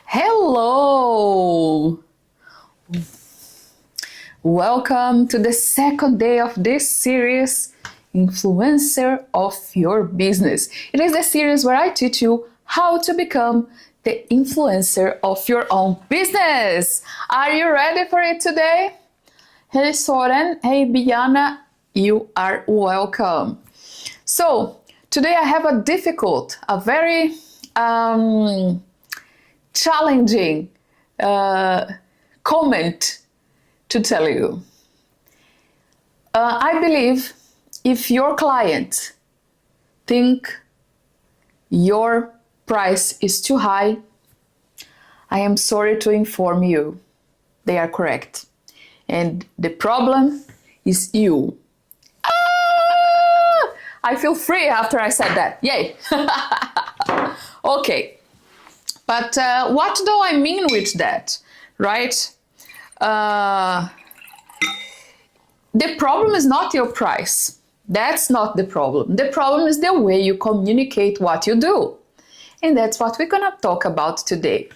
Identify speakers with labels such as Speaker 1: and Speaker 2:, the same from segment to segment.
Speaker 1: Hello! Welcome to the second day of this series, Influencer of Your Business. It is the series where I teach you how to become the influencer of your own business. Are you ready for it today? Hey Soren, hey Biana, you are welcome. So, today I have a very challenging comment to tell you. I believe if your client think your price is too high, I am sorry to inform you, they are correct. And the problem is you. I feel free after I said that. Yay! Okay. But what do I mean with that, right? The problem is not your price. That's not the problem. The problem is the way you communicate what you do. And that's what we're gonna talk about today.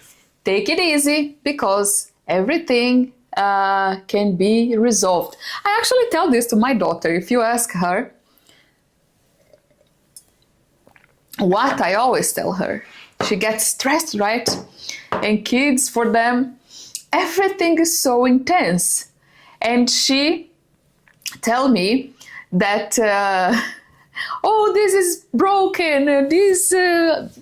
Speaker 1: Take it easy because everything can be resolved. I actually tell this to my daughter. If you ask her what I always tell her, she gets stressed, right? And kids, for them, everything is so intense. And she tell me that, oh, this is broken, this,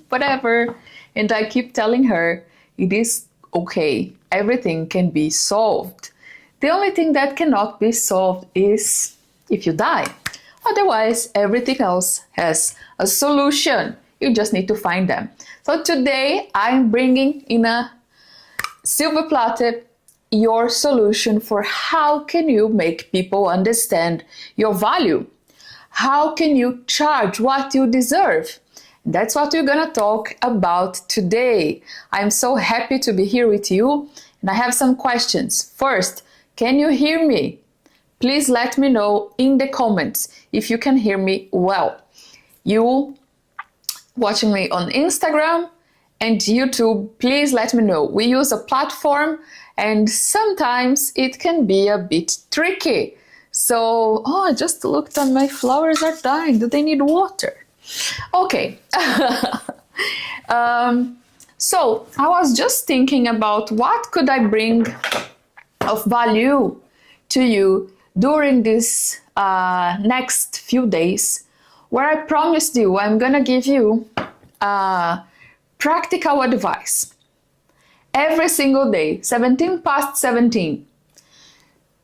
Speaker 1: whatever. And I keep telling her, it is okay. Everything can be solved. The only thing that cannot be solved is if you die. Otherwise, everything else has a solution. You just need to find them. So today I'm bringing in a silver platter your solution for how can you make people understand your value. How can you charge what you deserve? That's what we're gonna talk about today. I'm so happy to be here with you and I have some questions. First, can you hear me? Please let me know in the comments if you can hear me well. You watching me on Instagram and YouTube, please let me know. We use a platform and sometimes it can be a bit tricky. So, oh, I just looked and my flowers are dying. Do they need water? Okay. So I was just thinking about what could I bring of value to you during this next few days, where I promised you I'm gonna give you practical advice every single day, 17 past 17,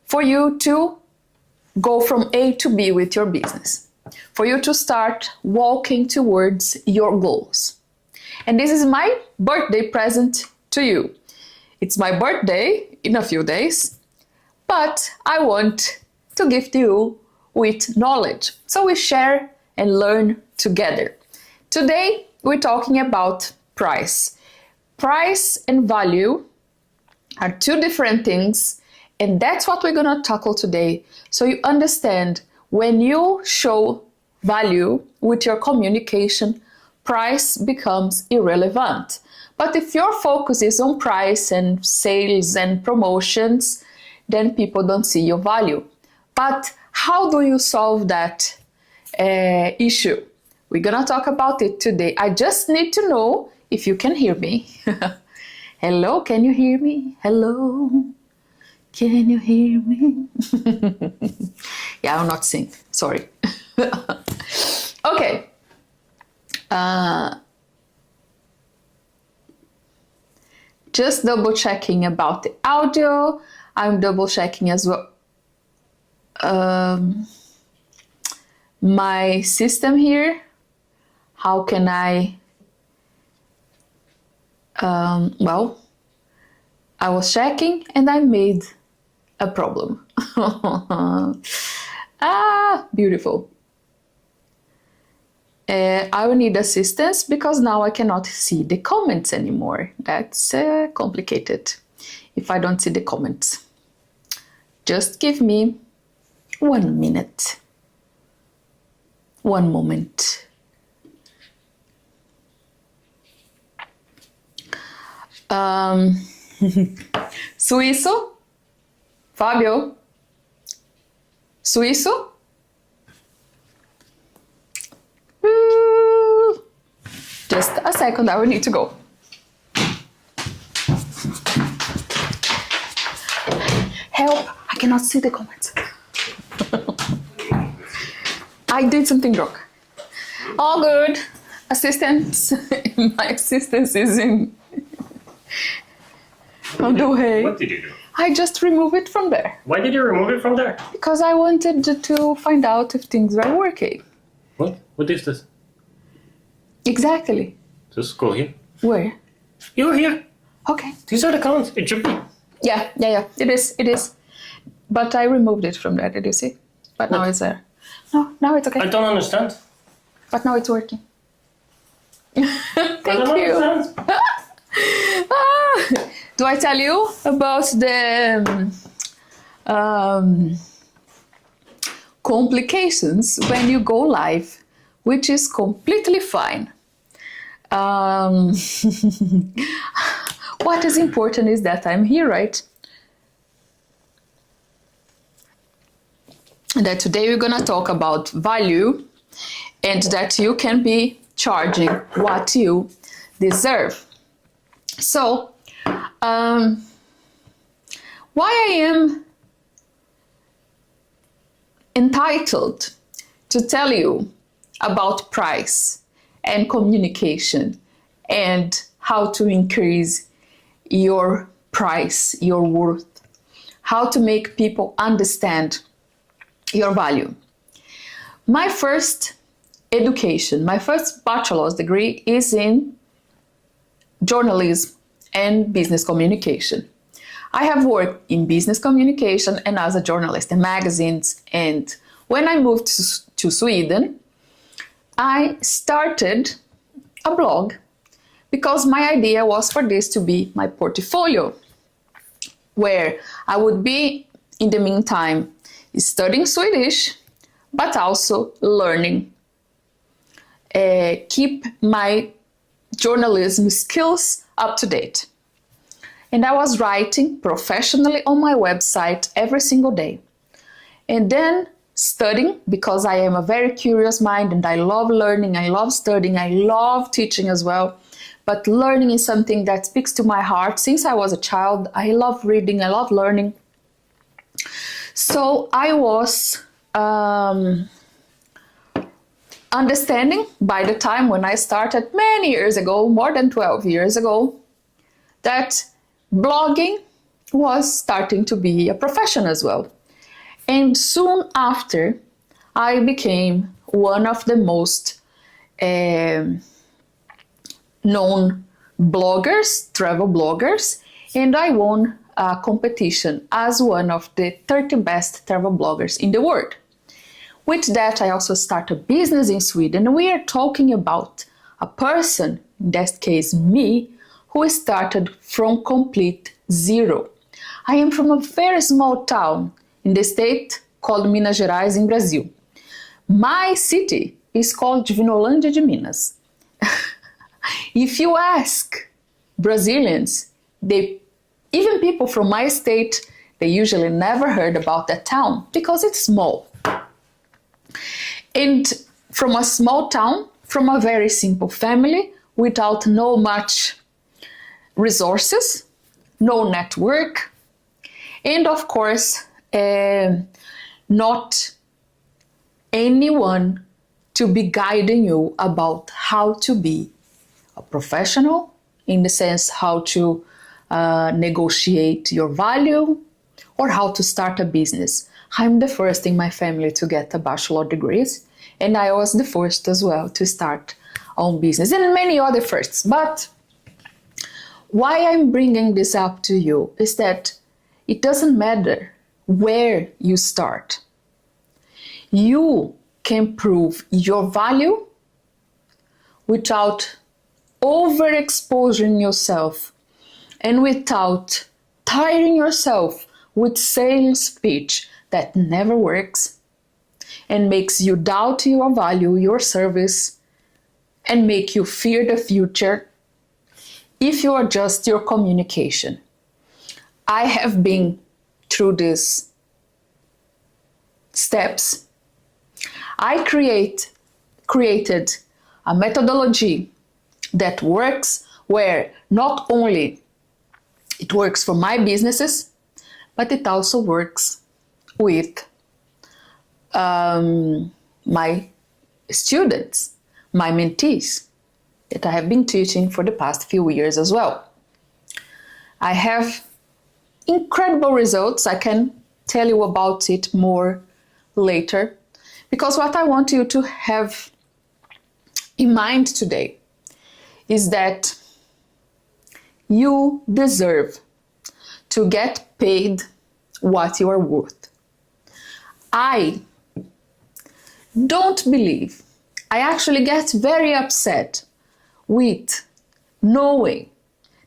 Speaker 1: for you to go from A to B with your business, for you to start walking towards your goals. And this is my birthday present to you. It's my birthday in a few days, but I want to gift you with knowledge. So we share and learn together. Today, we're talking about price. Price and value are two different things, and that's what we're gonna tackle today. So you understand, when you show value with your communication, price becomes irrelevant. But if your focus is on price and sales and promotions, then people don't see your value. But how do you solve that issue? We're gonna talk about it today. I just need to know if you can hear me. Hello, can you hear me? Hello, Can you hear me? Yeah, I'll not sing. Sorry. Okay. Just double checking about the audio. I'm double checking as well my system here. How can I, well, I was checking and I made a problem. Beautiful. I will need assistance because now I cannot see the comments anymore. That's complicated if I don't see the comments. Just give me 1 minute. 1 moment. Suíço? Fábio? Suíço? Just a second, I will need to go. Help, I cannot see the comments. I did something wrong. All good. Assistance. My assistance is on the way.
Speaker 2: What did you do?
Speaker 1: I just removed it from there.
Speaker 2: Why did you remove it from there?
Speaker 1: Because I wanted to find out if things were working.
Speaker 2: What? What is this?
Speaker 1: Exactly.
Speaker 2: Just go here.
Speaker 1: Where?
Speaker 2: You're here.
Speaker 1: Okay.
Speaker 2: These are the comments. It should be.
Speaker 1: Yeah. It is. But I removed it from there, did you see? But now it's there. No, now it's okay.
Speaker 2: I don't understand.
Speaker 1: But now it's working. Thank
Speaker 2: I don't
Speaker 1: you.
Speaker 2: understand.
Speaker 1: Do I tell you about the complications when you go live, which is completely fine. What is important is that I'm here, right? That today we're gonna talk about value and that you can be charging what you deserve. So, why I am entitled to tell you about price and communication and how to increase your price, your worth, how to make people understand your value. My first education, my first bachelor's degree is in journalism and business communication. I have worked in business communication and as a journalist in magazines, and when I moved to Sweden, I started a blog because my idea was for this to be my portfolio, where I would be, in the meantime, studying Swedish, but also learning, keep my journalism skills up to date. And I was writing professionally on my website every single day. And then studying, because I am a very curious mind and I love learning, I love studying, I love teaching as well. But learning is something that speaks to my heart. Since I was a child, I love reading, I love learning. So I was understanding by the time when I started many years ago, more than 12 years ago, that blogging was starting to be a profession as well. And soon after, I became one of the most known bloggers, travel bloggers, and I won a competition as one of the 30 best travel bloggers in the world. With that, I also started a business in Sweden. We are talking about a person, in that case me, who started from complete zero. I am from a very small town in the state called Minas Gerais in Brazil. My city is called Divinolândia de Minas. If you ask Brazilians, even people from my state, they usually never heard about that town because it's small. And from a small town, from a very simple family, without no much resources, no network, And of course, not anyone to be guiding you about how to be a professional, in the sense how to negotiate your value or how to start a business. I'm the first in my family to get a bachelor degrees, and I was the first as well to start own business, and many other firsts. But why I'm bringing this up to you is that it doesn't matter where you start. You can prove your value without overexposing yourself and without tiring yourself with sales pitch that never works and makes you doubt your value, your service, and make you fear the future if you adjust your communication. I have been through these steps. I created a methodology that works, where not only it works for my businesses, but it also works with my students, my mentees that I have been teaching for the past few years as well. I have incredible results. I can tell you about it more later, because what I want you to have in mind today is that you deserve to get paid what you are worth. I don't believe, I actually get very upset with knowing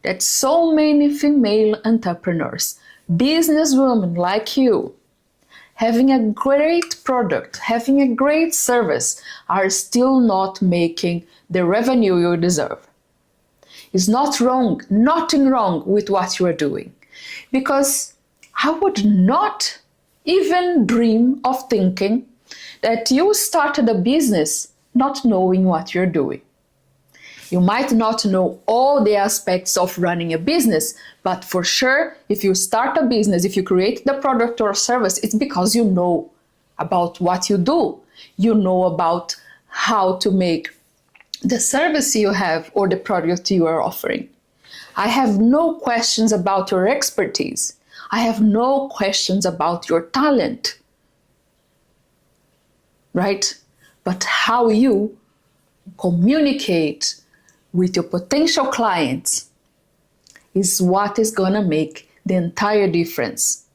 Speaker 1: that so many female entrepreneurs, businesswomen like you, having a great product, having a great service, are still not making the revenue you deserve. It's not wrong, nothing wrong with what you are doing. Because I would not even dream of thinking that you started a business not knowing what you're doing. You might not know all the aspects of running a business, but for sure, if you start a business, if you create the product or service, it's because you know about what you do. You know about how to make the service you have or the product you are offering. I have no questions about your expertise. I have no questions about your talent, right? But how you communicate with your potential clients is what is gonna make the entire difference.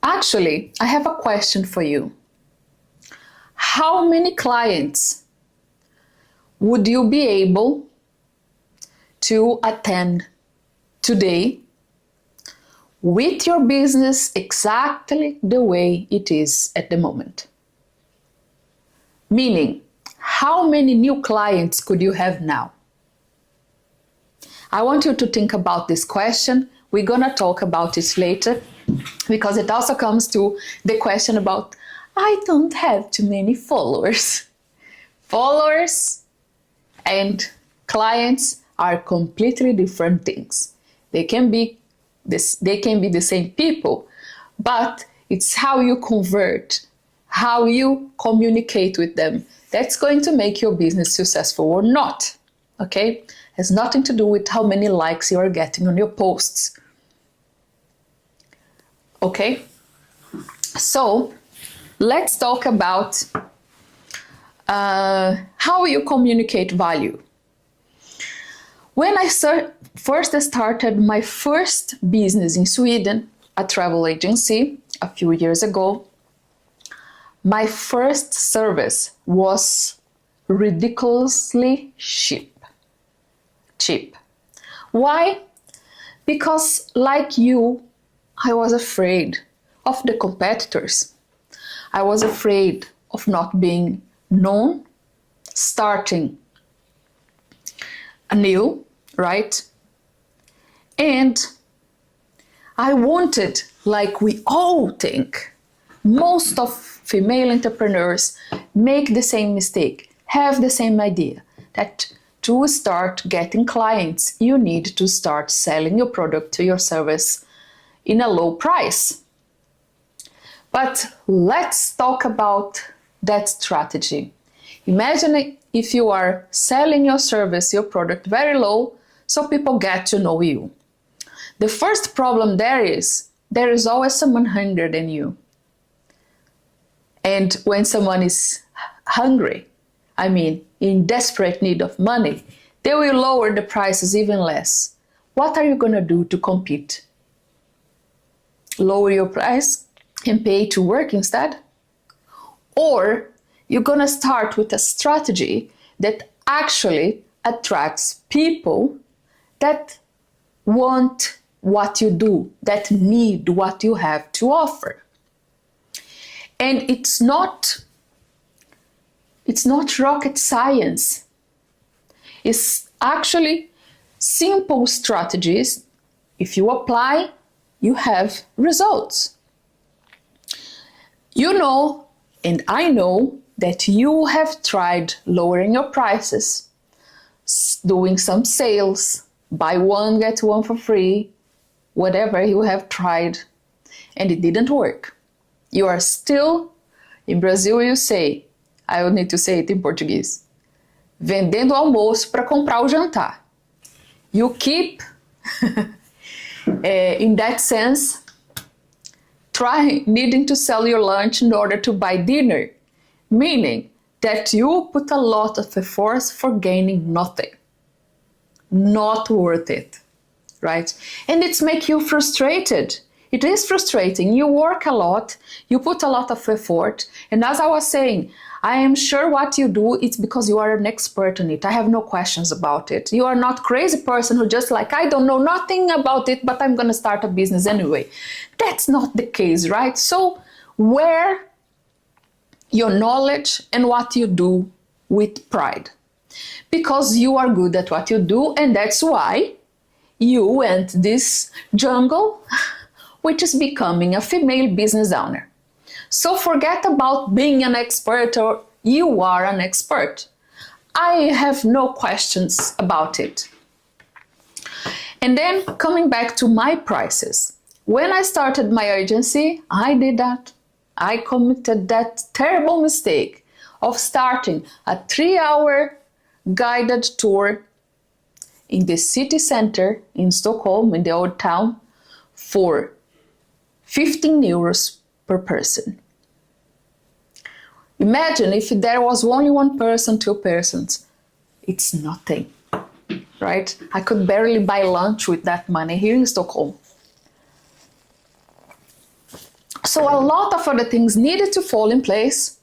Speaker 1: Actually, I have a question for you. How many clients would you be able to attend today with your business exactly the way it is at the moment? Meaning, how many new clients could you have now? I want you to think about this question. We're gonna talk about it later, because it also comes to the question about, I don't have too many followers. Followers and clients are completely different things. They can be the same people, but it's how you convert, how you communicate with them, that's going to make your business successful or not. Okay? Has nothing to do with how many likes you are getting on your posts. Okay? So let's talk about how you communicate value. When I first started my first business in Sweden, a travel agency, a few years ago, my first service was ridiculously cheap. Why? Because like you, I was afraid of the competitors. I was afraid of not being known, starting anew, right? And I wanted, like we all think, most of female entrepreneurs make the same mistake, have the same idea, that to start getting clients, you need to start selling your product or your service in a low price. But let's talk about that strategy. Imagine if you are selling your service, your product very low, so people get to know you. The first problem there is always someone hungrier than you. And when someone is hungry, in desperate need of money, they will lower the prices even less. What are you going to do to compete? Lower your price and pay to work instead? Or you're going to start with a strategy that actually attracts people that want what you do, that need what you have to offer. And it's not rocket science. It's actually simple strategies. If you apply, you have results. You know, and I know that you have tried lowering your prices, doing some sales, buy one, get one for free, whatever you have tried, and it didn't work. You are still, in Brazil you say, I will need to say it in Portuguese, vendendo almoço para comprar o jantar. You keep, in that sense, needing to sell your lunch in order to buy dinner, meaning that you put a lot of effort for gaining nothing. Not worth it, right? And it's make you frustrated. It is frustrating. You work a lot, you put a lot of effort, and as I was saying, I am sure what you do, it's because you are an expert on it. I have no questions about it. You are not crazy person who just like, I don't know nothing about it, but I'm gonna start a business anyway. That's not the case, right? So wear your knowledge and what you do with pride, because you are good at what you do, and that's why you went this jungle, which is becoming a female business owner. So forget about being an expert, or you are an expert. I have no questions about it. And then coming back to my prices. When I started my agency, I did that. I committed that terrible mistake of starting a 3-hour guided tour in the city center in Stockholm, in the old town, for 15 euros per person. Imagine if there was only one person, 2 persons. It's nothing, right? I could barely buy lunch with that money here in Stockholm. So a lot of other things needed to fall in place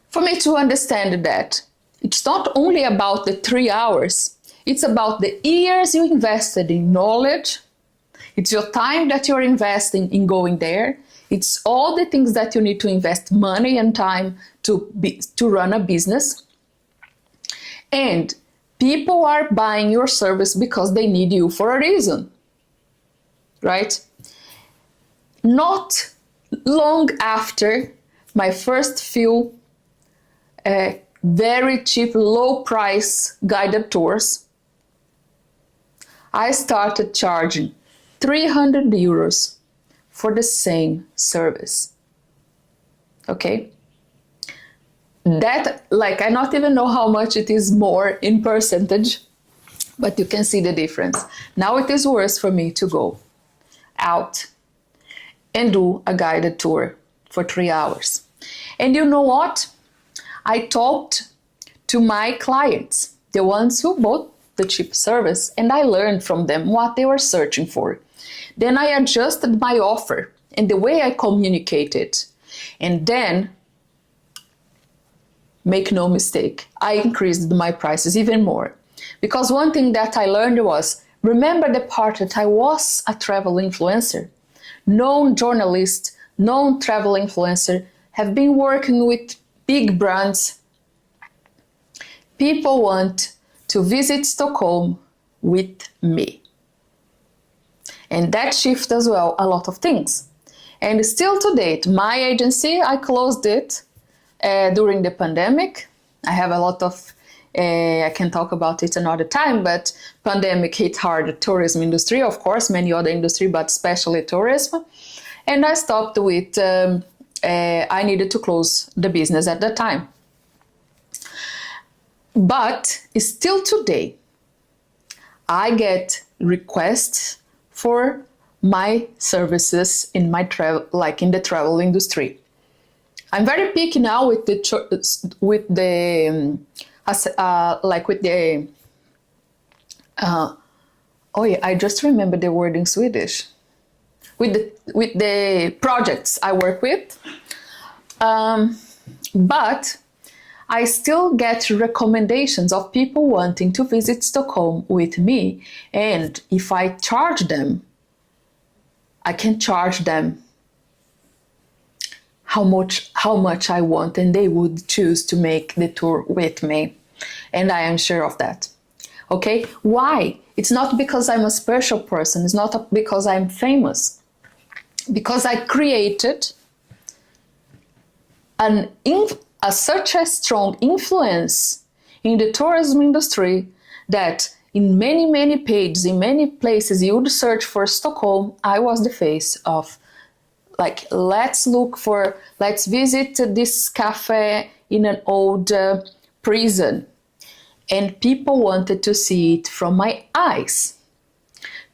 Speaker 1: for me to understand that it's not only about the 3 hours, it's about the years you invested in knowledge. It's your time that you're investing in going there. It's all the things that you need to invest money and time to run a business. And people are buying your service because they need you for a reason, right? Not long after my first few very cheap, low price guided tours, I started charging 300 euros for the same service. Okay? That, like, I not even know how much it is more in percentage, but you can see the difference. Now it is worse for me to go out and do a guided tour for 3 hours. And you know what? I talked to my clients, the ones who bought the cheap service, and I learned from them what they were searching for. Then I adjusted my offer and the way I communicated. And then, make no mistake, I increased my prices even more. Because one thing that I learned was, remember the part that I was a travel influencer? Known journalist, known travel influencer, have been working with big brands. People want to visit Stockholm with me. And that shifts as well a lot of things. And still to date, my agency, I closed it during the pandemic. I have a lot of I can talk about it another time, but pandemic hit hard the tourism industry, of course, many other industry, but especially tourism. And I stopped with, I needed to close the business at the time. But still today, I get requests for my services in my travel, like in the travel industry. I'm very picky now with the oh yeah, I just remember the word in Swedish. With the projects I work with, but I still get recommendations of people wanting to visit Stockholm with me, and if I charge them, I can charge them how much I want, and they would choose to make the tour with me, and I am sure of that. Okay, why? It's not because I'm a special person, it's not because I'm famous, because I created such a strong influence in the tourism industry that in many pages, in many places you would search for Stockholm, I was the face of, like, let's visit this cafe in an old prison. And people wanted to see it from my eyes.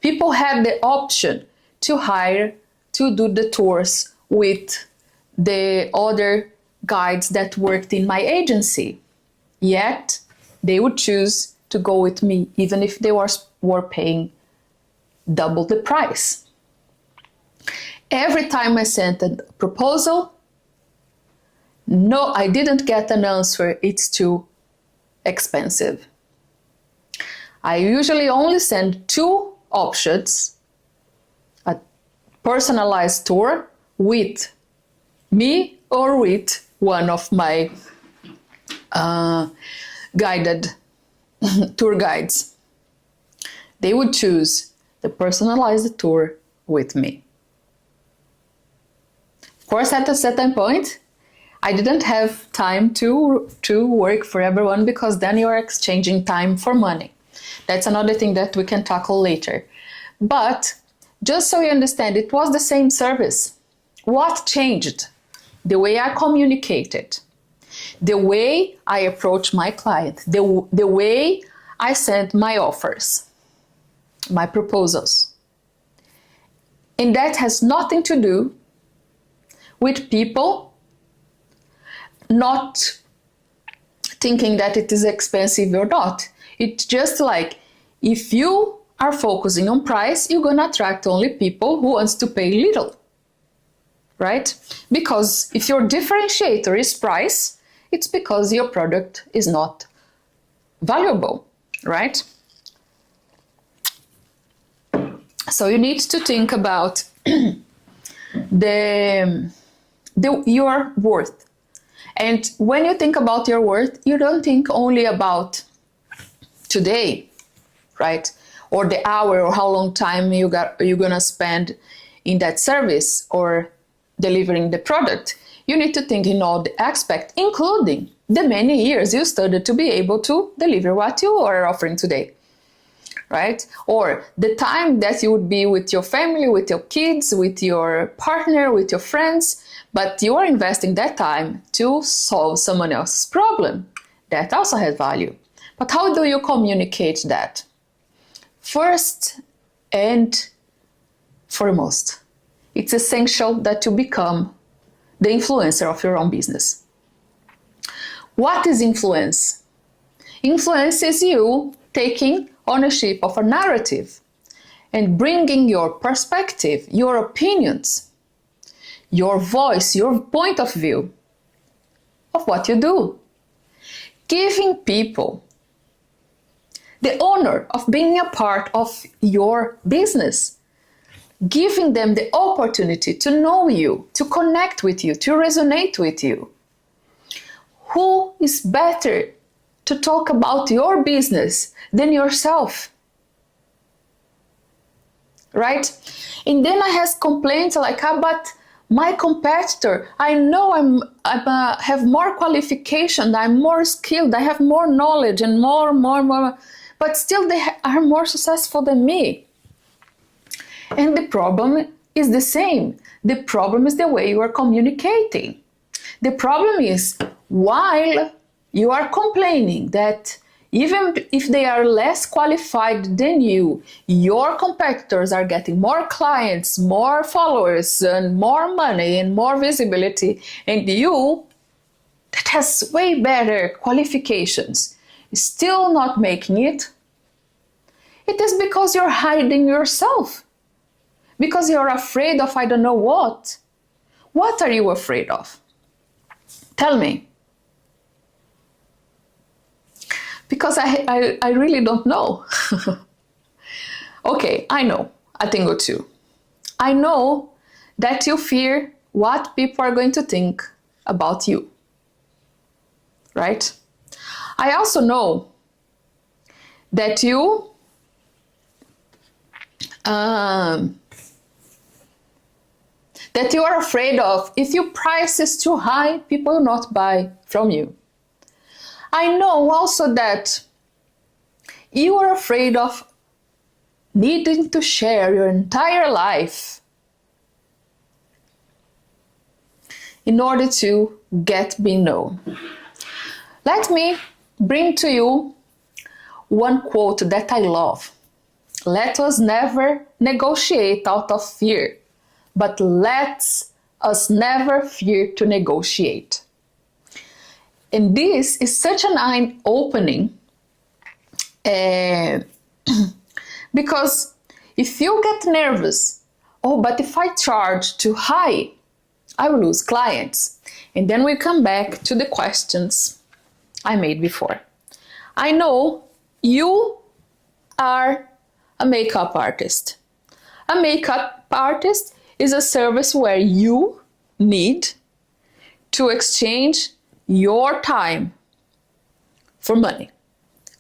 Speaker 1: People had the option to hire to do the tours with the other guides that worked in my agency. Yet they would choose to go with me even if they were paying double the price. Every time I sent a proposal, no, I didn't get an answer, it's too expensive. I usually only send 2 options: a personalized tour with me or with one of my guided tour guides. They would choose the personalized tour with me. Of course, at a certain point, I didn't have time to work for everyone, because then you are exchanging time for money. That's another thing that we can tackle later. But just so you understand, it was the same service. What changed? The way I communicated, the way I approach my client, the way I sent my offers, my proposals. And that has nothing to do with people not thinking that it is expensive or not. It's just like, if you are focusing on price, you're gonna attract only people who wants to pay little, right? Because if your differentiator is price, it's because your product is not valuable, right? So you need to think about your worth. And when you think about your worth, you don't think only about today, right? Or the hour, or how long time you're gonna spend in that service or delivering the product. You need to think in all the aspects, including the many years you studied to be able to deliver what you are offering today, right? Or the time that you would be with your family, with your kids, with your partner, with your friends, but you are investing that time to solve someone else's problem. That also has value. But how do you communicate that? First and foremost, it's essential that you become the influencer of your own business. What is influence? Influence is you taking ownership of a narrative and bringing your perspective, your opinions, your voice, your point of view of what you do. Giving people the honor of being a part of your business. Giving them the opportunity to know you, to connect with you, to resonate with you. Who is better to talk about your business than yourself? Right? And then I have complaints like, but My competitor, I know have more qualification, I'm more skilled, I have more knowledge and more, but still they are more successful than me. And the problem is the same. The problem is the way you are communicating. The problem is, while you are complaining that even if they are less qualified than you, your competitors are getting more clients, more followers, and more money and more visibility, and you, that has way better qualifications, is still not making it, it is because you're hiding yourself. Because you're afraid of I don't know what. What are you afraid of? Tell me. Because I really don't know. Okay, I know a thing or two. I know that you fear what people are going to think about you. Right? I also know that you are afraid of, if your price is too high, people will not buy from you. I know also that you are afraid of needing to share your entire life in order to be known. Let me bring to you one quote that I love. Let us never negotiate out of fear, but let us never fear to negotiate. And this is such an eye-opening because if you get nervous, oh, but if I charge too high, I will lose clients. And then we come back to the questions I made before. I know you are a makeup artist. A makeup artist is a service where you need to exchange your time for money.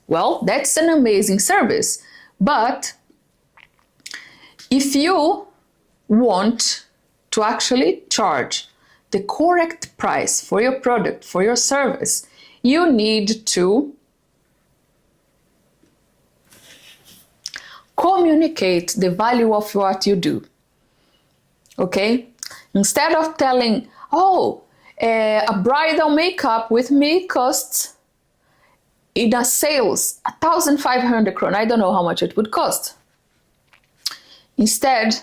Speaker 1: Well, that's an amazing service, but if you want to actually charge the correct price for your product, for your service, you need to communicate the value of what you do. Okay? Instead of telling, oh, a bridal makeup with me costs in a sales 1,500 kron. I don't know how much it would cost. Instead,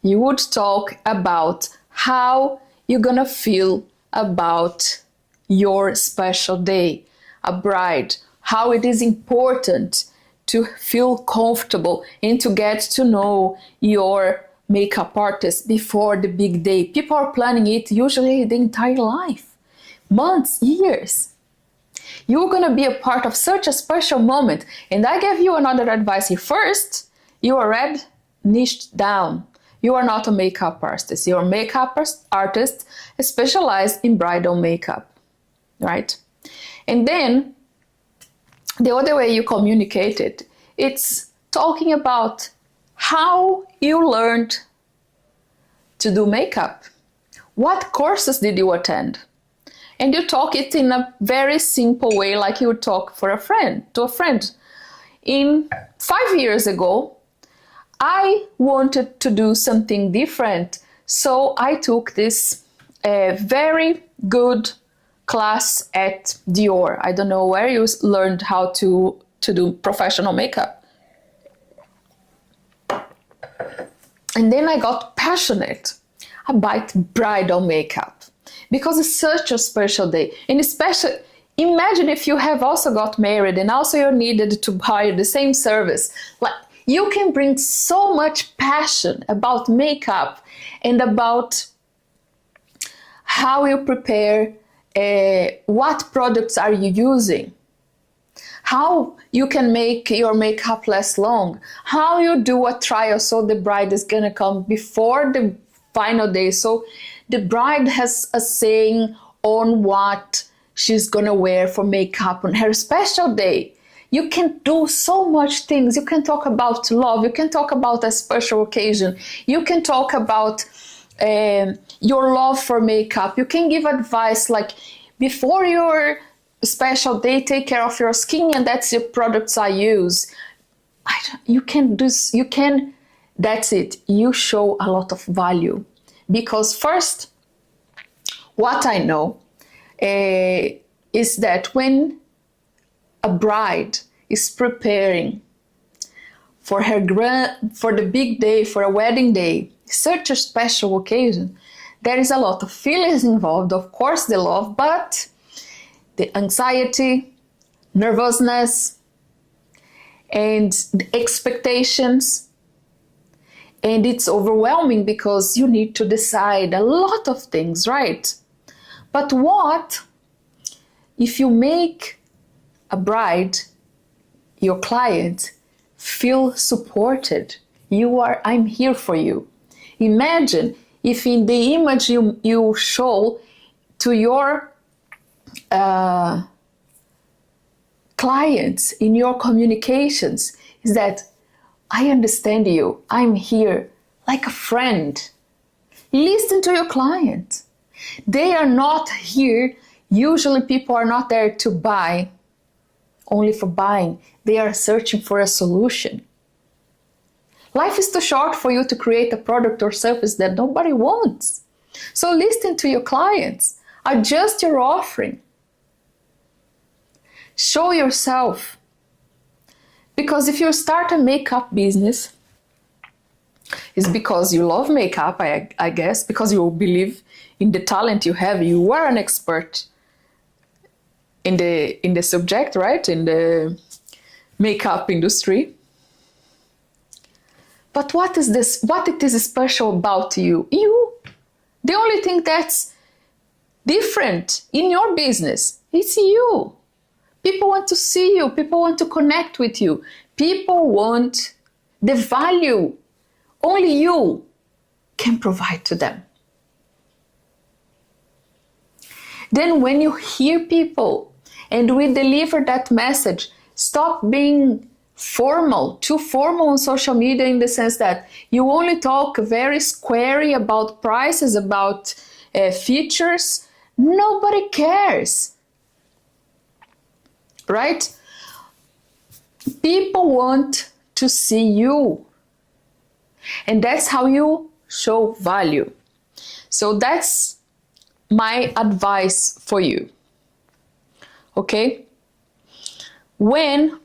Speaker 1: you would talk about how you're gonna feel about your special day, a bride, how it is important to feel comfortable and to get to know your makeup artist before the big day. People are planning it usually the entire life, months, years. You're gonna be a part of such a special moment. And I give you another advice here. First, you are already niched down. You are not a makeup artist. You're a makeup artist specialized in bridal makeup, right? And then the other way you communicate it, it's talking about how you learned to do makeup. What courses did you attend? And you talk it in a very simple way, like you would talk to a friend. 5 years ago, I wanted to do something different, so I took this very good class at Dior. I don't know where you learned how to do professional makeup. And then I got passionate about bridal makeup because it's such a special day. And especially, imagine if you have also got married and also you needed to hire the same service. Like, you can bring so much passion about makeup and about how you prepare, what products are you using, how you can make your makeup last long, how you do a trial so the bride is gonna come before the final day, so the bride has a saying on what she's gonna wear for makeup on her special day. You can do so much things. You can talk about love, you can talk about a special occasion, you can talk about your love for makeup. You can give advice like, before your special day, take care of your skin, and that's the products I use. You can do, you can, that's it. You show a lot of value. Because first, what I know is that when a bride is preparing for for the big day, for a wedding day, such a special occasion, there is a lot of feelings involved. Of course, the love, but the anxiety, nervousness, and the expectations. And it's overwhelming because you need to decide a lot of things, right? But what if you make a bride, your client, feel supported? I'm here for you. Imagine if in the image you show to your clients in your communications is that, I understand you, I'm here like a friend. Listen to your client. They are not here, usually people are not there to buy, only for buying. They are searching for a solution. Life is too short for you to create a product or service that nobody wants. So listen to your clients. Adjust your offering. Show yourself. Because if you start a makeup business, it's because you love makeup, I guess, because you believe in the talent you have. You are an expert in the subject, right? In the makeup industry. But what is this? What it is special about you? You. The only thing that's different in your business, it's you. People want to see you. People want to connect with you. People want the value only you can provide to them. Then when you hear people and we deliver that message, stop being formal, too formal on social media, in the sense that you only talk very squarey about prices, about features. Nobody cares. Right? People want to see you. And that's how you show value. So that's my advice for you. Okay? When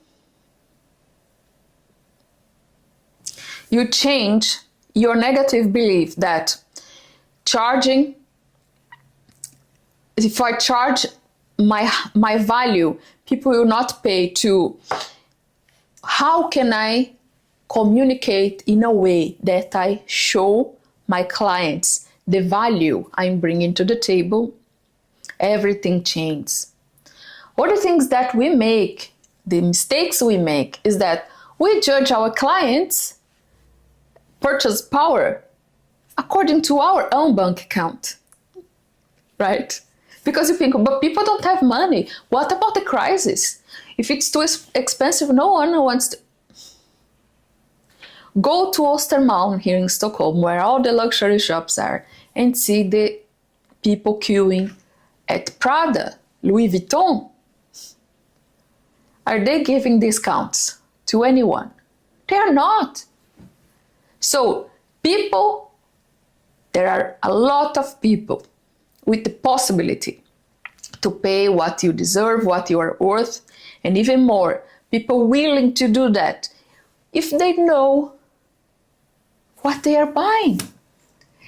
Speaker 1: you change your negative belief that if I charge my value, people will not pay, to how can I communicate in a way that I show my clients the value I'm bringing to the table, everything changes. One of the things that we make, the mistakes we make, is that we judge our clients' purchase power according to our own bank account, right? Because you think, but people don't have money. What about the crisis? If it's too expensive, no one wants to. Go to Östermalm here in Stockholm, where all the luxury shops are, and see the people queuing at Prada, Louis Vuitton. Are they giving discounts to anyone? They are not. So people, there are a lot of people with the possibility to pay what you deserve, what you are worth, and even more. People willing to do that if they know what they are buying.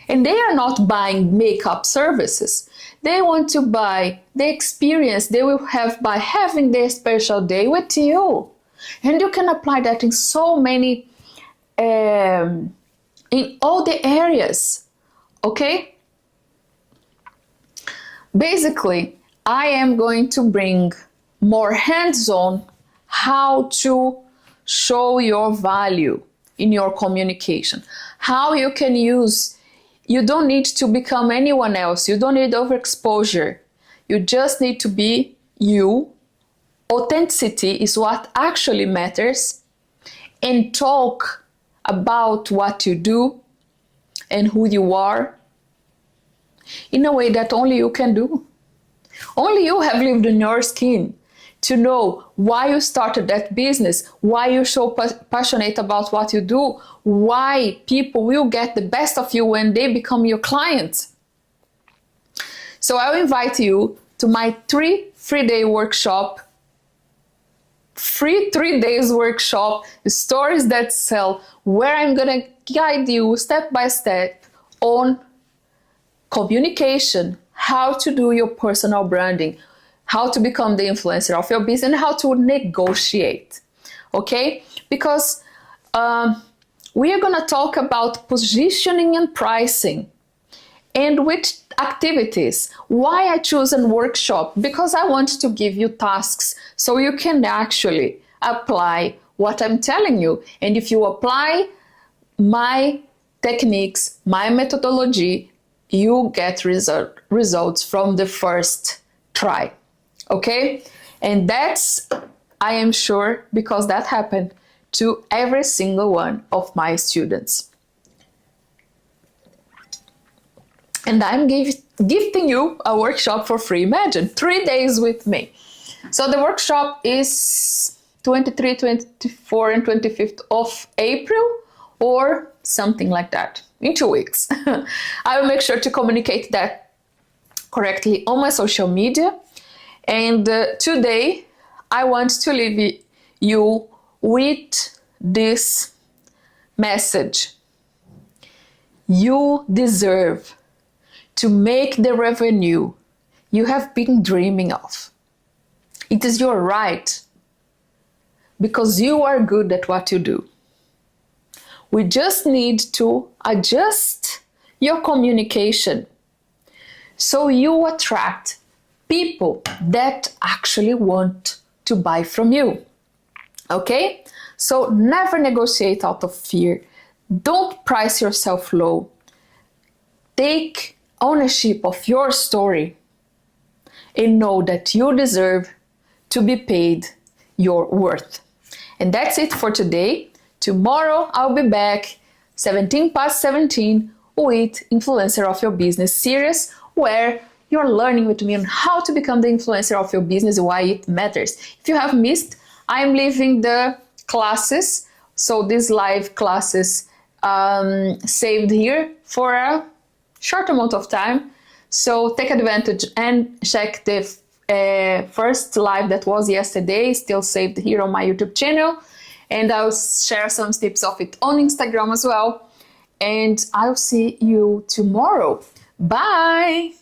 Speaker 1: And they are not buying makeup services. They want to buy the experience they will have by having their special day with you. And you can apply that in so many, in all the areas, okay? Basically, I am going to bring more hands-on how to show your value in your communication. How you can use, you don't need to become anyone else. You don't need overexposure. You just need to be you. Authenticity is what actually matters. And talk about what you do and who you are in a way that only you can do. Only you have lived in your skin to know why you started that business, why you're so passionate about what you do, why people will get the best of you when they become your clients. So I'll invite you to my free 3-day workshop, free 3 days workshop, Stories That Sell, where I'm gonna guide you step by step on communication, how to do your personal branding, how to become the influencer of your business, and how to negotiate. Okay? Because we are gonna talk about positioning and pricing, and which activities. Why I choose a workshop? Because I want to give you tasks so you can actually apply what I'm telling you. And if you apply my techniques, my methodology, you get results from the first try. Okay? And that's, I am sure, because that happened to every single one of my students. And I'm gifting you a workshop for free. Imagine, 3 days with me. So the workshop is 23, 24, and 25th of April, or something like that, in 2 weeks. I will make sure to communicate that correctly on my social media. And today, I want to leave you with this message. You deserve to make the revenue you have been dreaming of. It is your right, because you are good at what you do. We just need to adjust your communication so you attract people that actually want to buy from you. Okay? So never negotiate out of fear. Don't price yourself low. Take ownership of your story and know that you deserve to be paid your worth. And that's it for today. Tomorrow I'll be back 17 past 17 with Influencer of Your Business series, where you're learning with me on how to become the influencer of your business, why it matters. If you have missed, I'm leaving the classes, so these live classes saved here for a short amount of time. So take advantage and check the first live that was yesterday, still saved here on my YouTube channel. And I'll share some tips of it on Instagram as well. And I'll see you tomorrow. Bye!